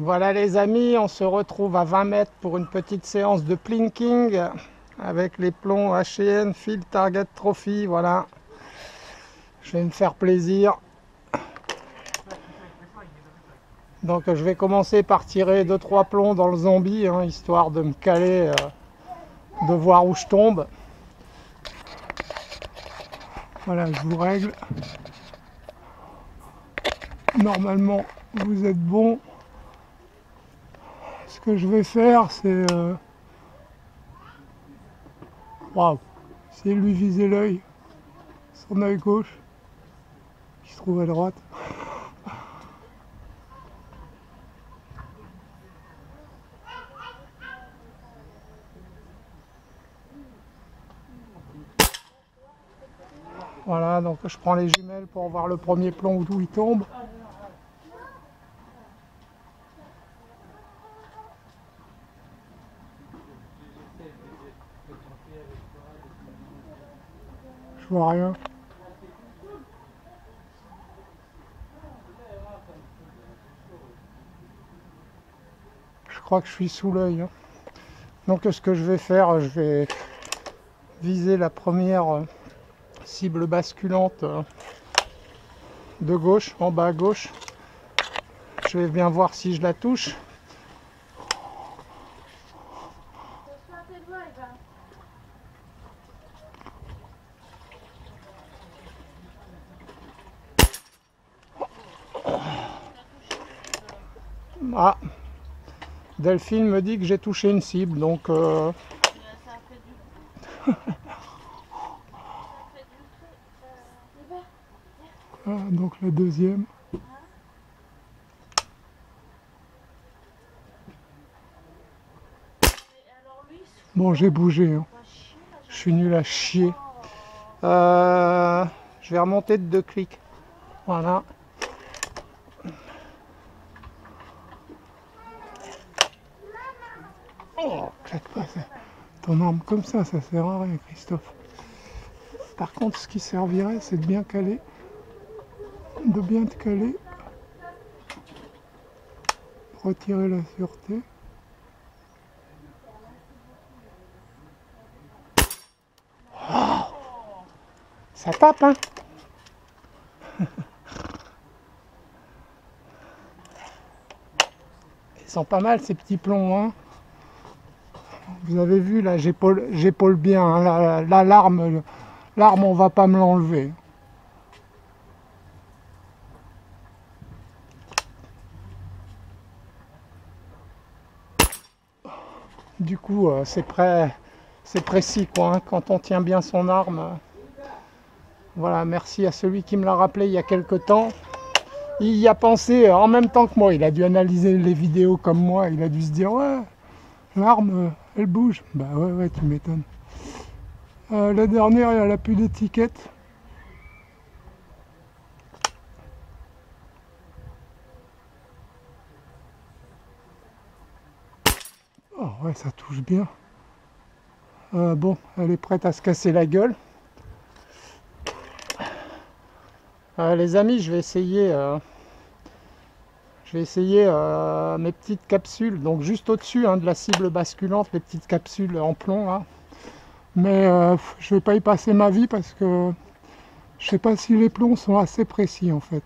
Voilà les amis, on se retrouve à 20 mètres pour une petite séance de plinking avec les plombs H&N Field Target Trophy. Voilà, je vais me faire plaisir. Donc je vais commencer par tirer 2-3 plombs dans le zombie, histoire de me caler, de voir où je tombe. Voilà, je vous règle. Normalement, vous êtes bon. Ce que je vais faire, c'est waouh, essayer de lui viser l'œil, son œil gauche, qui se trouve à droite. Voilà, donc je prends les jumelles pour voir le premier plomb d'où il tombe. Je vois rien. Je crois que je suis sous l'œil. Donc ce que je vais faire, je vais viser la première cible basculante de gauche, en bas à gauche. Je vais bien voir si je la touche. Ah, Delphine me dit que j'ai touché une cible, donc donc la deuxième. Bon, j'ai bougé, je suis nul à chier. Je vais remonter de 2 clics. Voilà. Oh, claque pas ça. Ton arme comme ça sert à rien, Christophe. Par contre, ce qui servirait, c'est de bien caler, de bien te caler, retirer la sûreté. Oh, ça tape, hein. Ils sont pas mal ces petits plombs, hein. Vous avez vu, là, j'épaule bien, hein. Là, l'arme, on va pas me l'enlever. Du coup, c'est précis, quoi, hein, quand on tient bien son arme. Voilà, merci à celui qui me l'a rappelé il y a quelque temps. Il y a pensé en même temps que moi, il a dû analyser les vidéos comme moi, il a dû se dire, ouais, l'arme, elle bouge. Bah ouais, tu m'étonnes. La dernière, elle a plus d'étiquette. Oh ouais, ça touche bien. Bon, elle est prête à se casser la gueule. Les amis, je vais essayer mes petites capsules, donc juste au-dessus de la cible basculante, les petites capsules en plomb là. Mais je vais pas y passer ma vie parce que je sais pas si les plombs sont assez précis en fait.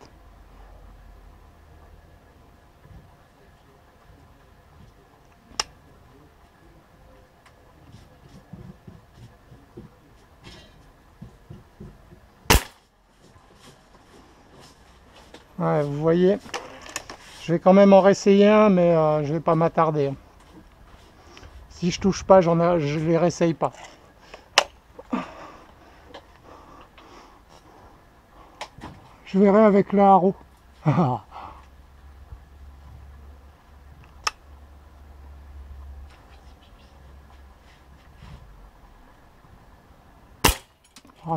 Ouais, vous voyez, je vais quand même en réessayer un, mais je vais pas m'attarder. Si je touche pas, je les réessaye pas. Je verrai avec le haro. Ah,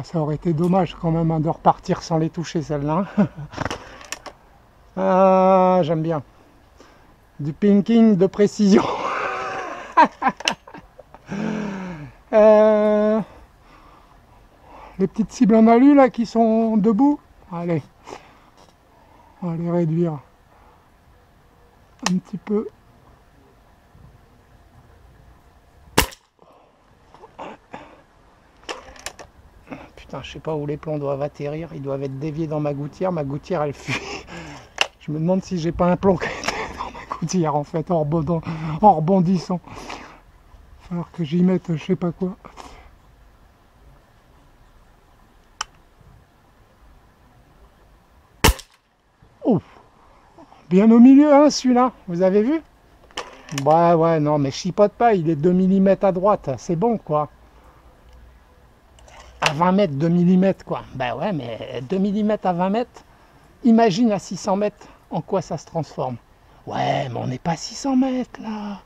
ça aurait été dommage quand même de repartir sans les toucher celle-là. Ah, j'aime bien. Du pinking de précision. Les petites cibles en alu là qui sont debout. Allez, on va les réduire. un petit peu. Putain, je sais pas où les plombs doivent atterrir. Ils doivent être déviés dans ma gouttière. Ma gouttière, elle fuit. Je me demande si j'ai pas un plomb qui est dans ma gouttière, en fait, en rebondissant. Il va falloir que j'y mette je sais pas quoi. Oh, bien au milieu, hein, celui-là. Vous avez vu? Ouais, non, mais chipote pas. Il est 2 mm à droite. C'est bon, quoi. À 20 mètres, 2 mm, quoi. Ben ouais, mais 2 mm à 20 mètres, imagine à 600 mètres en quoi ça se transforme. Ouais, mais on n'est pas à 600 mètres, là.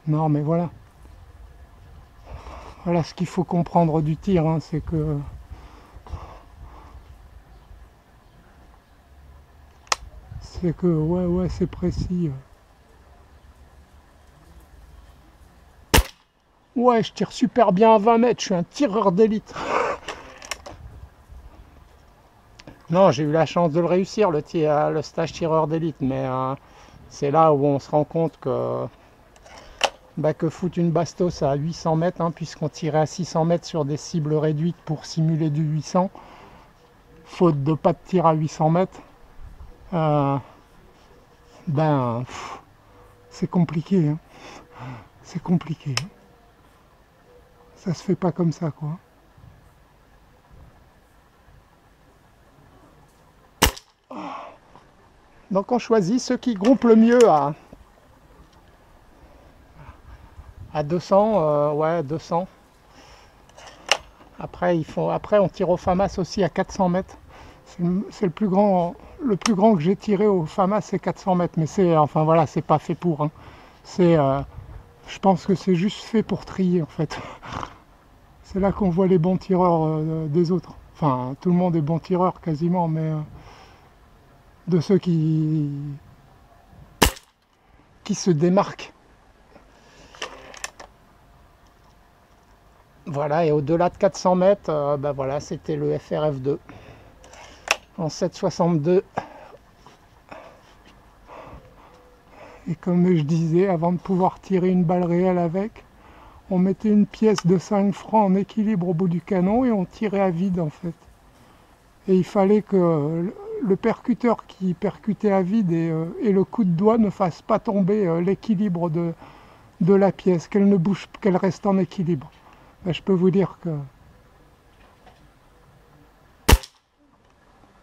Non, mais voilà. Voilà ce qu'il faut comprendre du tir, hein, c'est que... ouais, c'est précis. Ouais, je tire super bien à 20 mètres, je suis un tireur d'élite. Non, j'ai eu la chance de le réussir, le stage tireur d'élite, mais c'est là où on se rend compte que, que foutre une bastos à 800 mètres, hein, puisqu'on tirait à 600 mètres sur des cibles réduites pour simuler du 800, faute de pas de tir à 800 mètres, c'est compliqué. Hein. C'est compliqué. Hein. Ça se fait pas comme ça, quoi. Donc on choisit ceux qui groupent le mieux à 200, ouais, 200. Après, on tire au FAMAS aussi à 400 mètres. C'est le plus grand que j'ai tiré au FAMAS, c'est 400 mètres. Mais enfin voilà, c'est pas fait pour. Hein. Je pense que c'est juste fait pour trier, en fait. C'est là qu'on voit les bons tireurs des autres. Enfin, tout le monde est bon tireur quasiment, mais de ceux qui se démarquent. Voilà, et au-delà de 400 mètres, voilà, c'était le FRF2 en 7,62. Et comme je disais, avant de pouvoir tirer une balle réelle avec, on mettait une pièce de 5 francs en équilibre au bout du canon et on tirait à vide, en fait. Et il fallait que le percuteur qui percutait à vide et le coup de doigt ne fasse pas tomber l'équilibre de la pièce, qu'elle ne bouge, qu'elle reste en équilibre. Ben, je peux vous dire que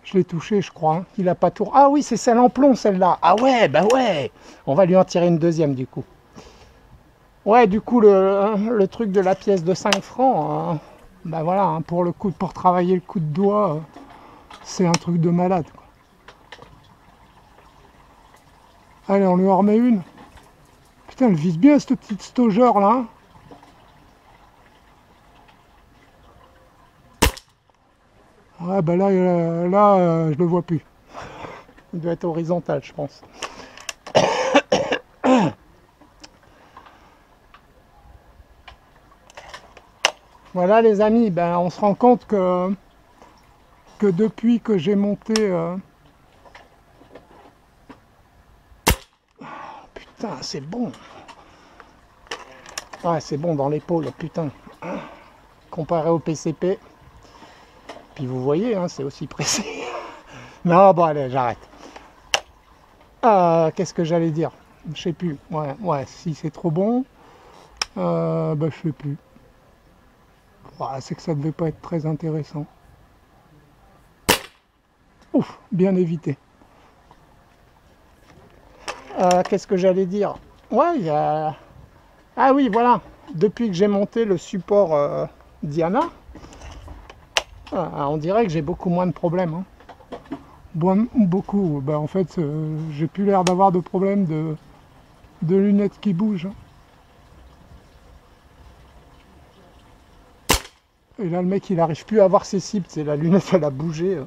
je l'ai touché, je crois. Hein. Il a pas tourné. Ah oui, c'est celle en plomb, celle-là. Ah ouais, bah ouais. On va lui en tirer une deuxième, du coup. Ouais, du coup, le truc de la pièce de 5 francs, ben voilà, hein, pour travailler le coup de doigt, c'est un truc de malade. Quoi. Allez, on lui en remet une. Putain, elle vise bien, cette petite staugeur, là. Hein. Ouais, ben là, je le vois plus. Il doit être horizontal, je pense. Voilà, les amis, ben, on se rend compte que depuis que j'ai monté... Putain, c'est bon. Ouais, c'est bon dans l'épaule, putain. Comparé au PCP. Puis vous voyez, hein, c'est aussi précis. Non, bon, allez, j'arrête. Qu'est-ce que j'allais dire? Je sais plus. Ouais, si c'est trop bon, je sais plus. Ouais, c'est que ça devait pas être très intéressant. Ouf, bien évité. Qu'est-ce que j'allais dire? Ouais, il y a... Ah oui, voilà. Depuis que j'ai monté le support Diana, on dirait que j'ai beaucoup moins de problèmes. Hein. Beaucoup. Ben, en fait, j'ai plus l'air d'avoir de problème de lunettes qui bougent. Et là, le mec, il n'arrive plus à voir ses cibles. C'est la lunette, elle a bougé.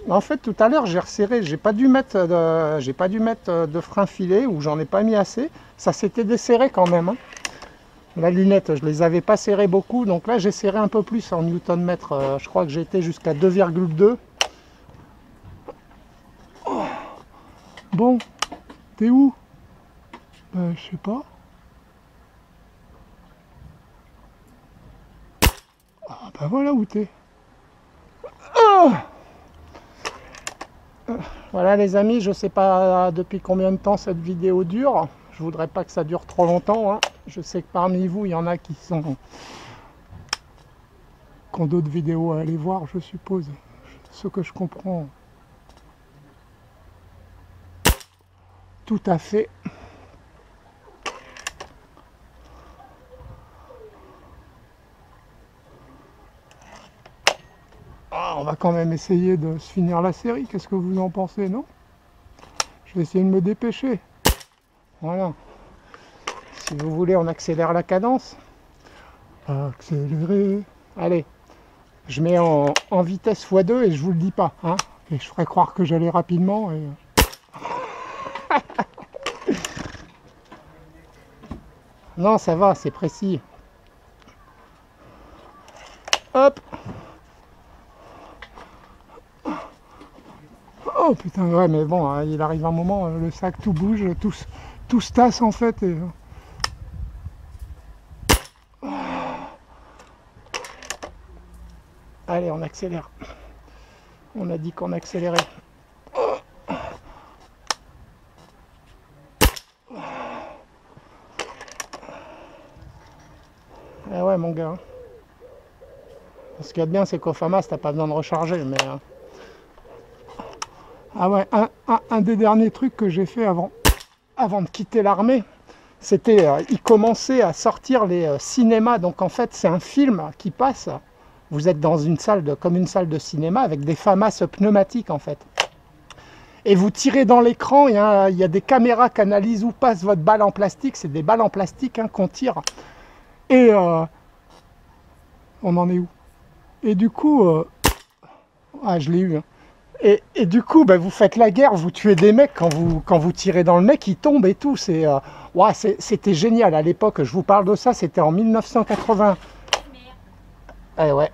En fait, tout à l'heure, j'ai resserré. J'ai pas dû mettre de frein filet ou j'en ai pas mis assez. Ça s'était desserré quand même. Hein. La lunette, je les avais pas serrées beaucoup. Donc là, j'ai serré un peu plus en Nm. Je crois que j'ai été jusqu'à 2,2. Bon, t'es où? Je sais pas. Ah bah voilà où t'es. Ah, voilà les amis, je sais pas depuis combien de temps cette vidéo dure. Je voudrais pas que ça dure trop longtemps, hein. Je sais que parmi vous, il y en a qui ont d'autres vidéos à aller voir, je suppose. Ce que je comprends. Tout à fait. Ah, on va quand même essayer de se finir la série. Qu'est-ce que vous en pensez, non? Je vais essayer de me dépêcher. Voilà. Si vous voulez, on accélère la cadence. Accélérer. Allez, je mets en vitesse x2 et je vous le dis pas. Hein, et je ferai croire que j'allais rapidement. Et... non, ça va, c'est précis. Hop. Oh putain, ouais, mais bon, hein, il arrive un moment, le sac tout bouge, tout se tasse en fait. Et... allez, on accélère. On a dit qu'on accélérait. Ah ouais, mon gars. Ce qu'il y a de bien, c'est qu'au FAMAS, t'as pas besoin de recharger, mais... ah ouais, un des derniers trucs que j'ai fait avant de quitter l'armée, c'était, il commençait à sortir les cinémas. Donc en fait, c'est un film qui passe. Vous êtes dans une salle, comme une salle de cinéma, avec des FAMAS pneumatiques en fait. Et vous tirez dans l'écran, il y a des caméras qui analysent où passe votre balle en plastique. C'est des balles en plastique hein, qu'on tire. Et on en est où? Et du coup, ah je l'ai eu. Hein. Et du coup, bah, vous faites la guerre, vous tuez des mecs quand vous tirez dans le mec, il tombe et tout. Ouais, c'était génial à l'époque. Je vous parle de ça, c'était en 1980. Eh ouais.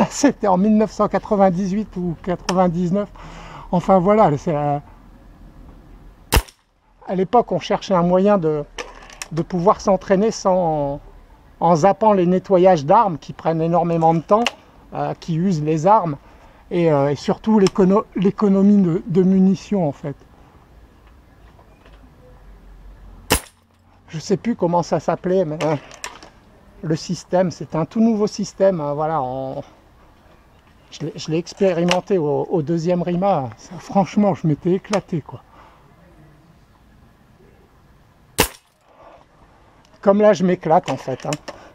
C'était en 1998 ou 99. Enfin voilà, à l'époque, on cherchait un moyen de pouvoir s'entraîner en zappant les nettoyages d'armes qui prennent énormément de temps, qui usent les armes. Et surtout l'économie de munitions en fait. Je sais plus comment ça s'appelait, mais le système, c'est un tout nouveau système. Voilà, je l'ai expérimenté au deuxième RIMA. Ça, franchement, je m'étais éclaté quoi. Comme là, je m'éclate en fait. Hein.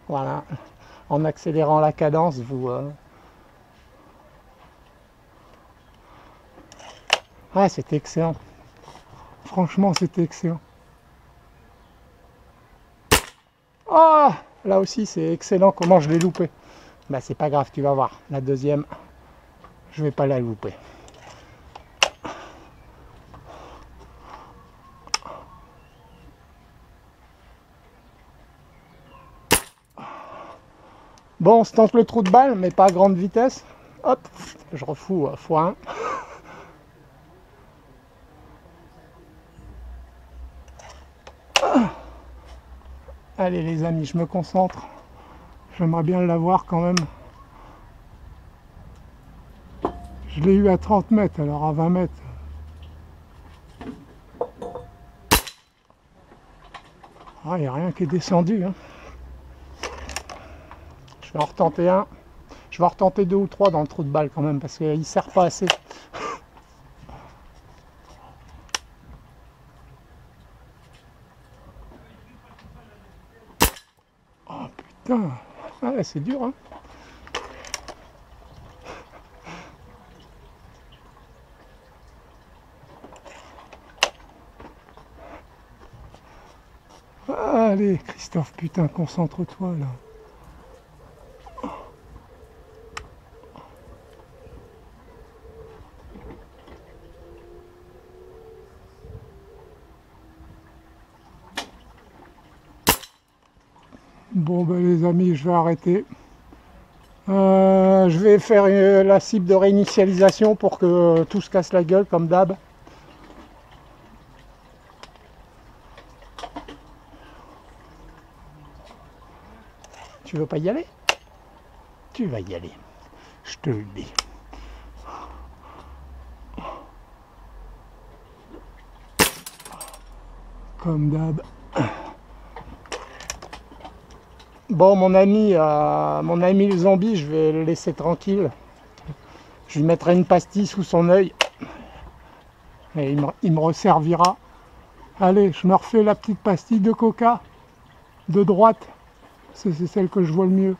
Voilà, en accélérant la cadence, ouais, c'était excellent. Franchement, c'était excellent. Oh, là aussi, c'est excellent. Comment je l'ai loupé. Bah, c'est pas grave, tu vas voir. La deuxième, je vais pas la louper. Bon, on se tente le trou de balle, mais pas à grande vitesse. Hop, je refous x1. Allez les amis, je me concentre. J'aimerais bien l'avoir quand même. Je l'ai eu à 30 mètres, alors à 20 mètres. Ah, il n'y a rien qui est descendu. Hein. Je vais en retenter un. Je vais en retenter 2 ou 3 dans le trou de balle quand même, parce qu'il ne sert pas assez. Oh putain, ah, c'est dur hein. Allez Christophe, putain, concentre-toi là. Bon ben les amis, je vais arrêter. Je vais faire la cible de réinitialisation pour que tout se casse la gueule comme d'hab. Tu veux pas y aller? Tu vas y aller, je te le dis. Comme d'hab. Bon, mon ami le zombie, je vais le laisser tranquille. Je lui mettrai une pastille sous son œil. Et il me resservira. Allez, je me refais la petite pastille de coca. De droite. C'est celle que je vois le mieux.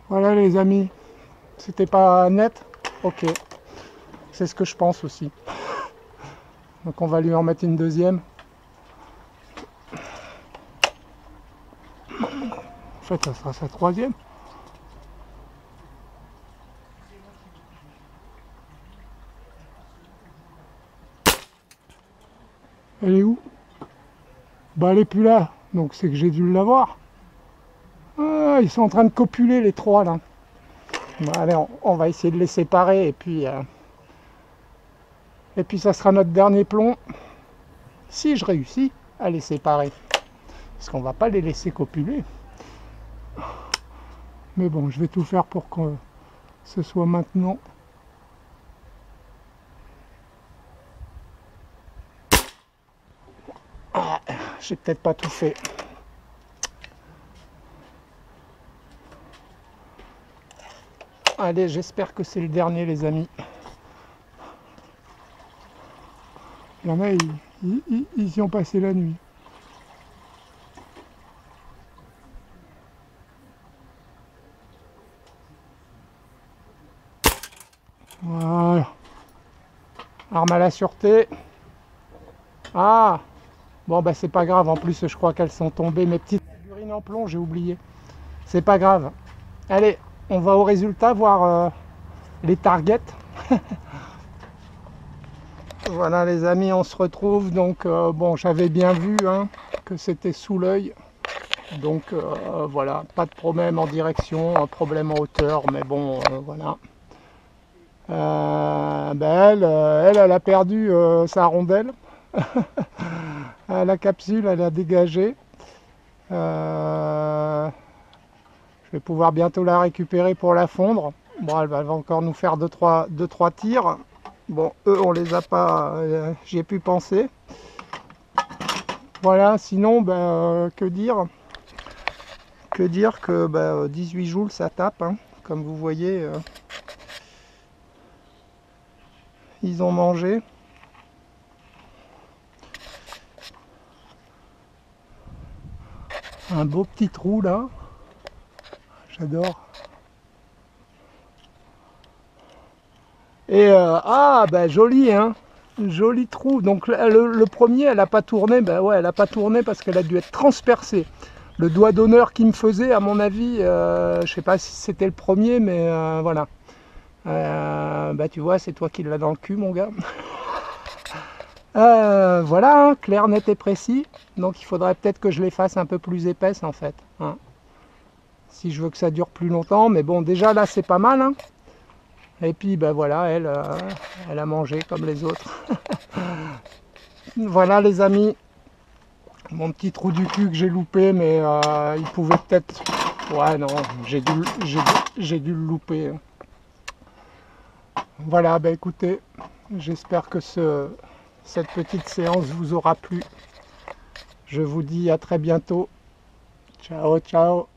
Voilà les amis. C'était pas net? Ok. C'est ce que je pense aussi. Donc on va lui en mettre une deuxième. En fait, ça sera sa troisième. Elle est où? Bah elle est plus là. Donc c'est que j'ai dû l'avoir. Ah, ils sont en train de copuler les trois là. Bon, allez, on va essayer de les séparer et puis ça sera notre dernier plomb. Si je réussis à les séparer. Parce qu'on va pas les laisser copuler. Mais bon, je vais tout faire pour que ce soit maintenant. Ah, j'ai peut-être pas tout fait. Allez, j'espère que c'est le dernier les amis. Il y en a, ils y ont passé la nuit. Voilà. Arme à la sûreté. Ah! Bon bah c'est pas grave, en plus je crois qu'elles sont tombées. Mes petites figurines en plomb, j'ai oublié. C'est pas grave. Allez, on va au résultat voir les targets. Voilà les amis, on se retrouve. Donc bon, j'avais bien vu hein, que c'était sous l'œil. Donc voilà, pas de problème en direction, un problème en hauteur, mais bon voilà. Ben elle a perdu sa rondelle. La capsule, elle a dégagé. Je vais pouvoir bientôt la récupérer pour la fondre. Bon, elle va encore nous faire 2-3 tirs. Bon, eux, on les a pas... j'y ai pu penser. Voilà, sinon, ben, que dire? Que dire que ben, 18 joules, ça tape. Hein, comme vous voyez, ils ont mangé. Un beau petit trou là. J'adore. Et ah ben joli hein. Joli trou. Donc le premier elle n'a pas tourné. Ben ouais, elle n'a pas tourné parce qu'elle a dû être transpercée. Le doigt d'honneur qui me faisait, à mon avis, je sais pas si c'était le premier, mais voilà. Bah tu vois, c'est toi qui l'as dans le cul mon gars. Voilà, hein, clair, net et précis. Donc il faudrait peut-être que je les fasse un peu plus épaisses en fait. Hein. Si je veux que ça dure plus longtemps. Mais bon, déjà là c'est pas mal. Hein. Et puis ben voilà, elle a mangé comme les autres. Voilà les amis. Mon petit trou du cul que j'ai loupé, mais il pouvait peut-être... Ouais non, j'ai dû le louper. Voilà, ben écoutez, j'espère que cette petite séance vous aura plu. Je vous dis à très bientôt. Ciao, ciao.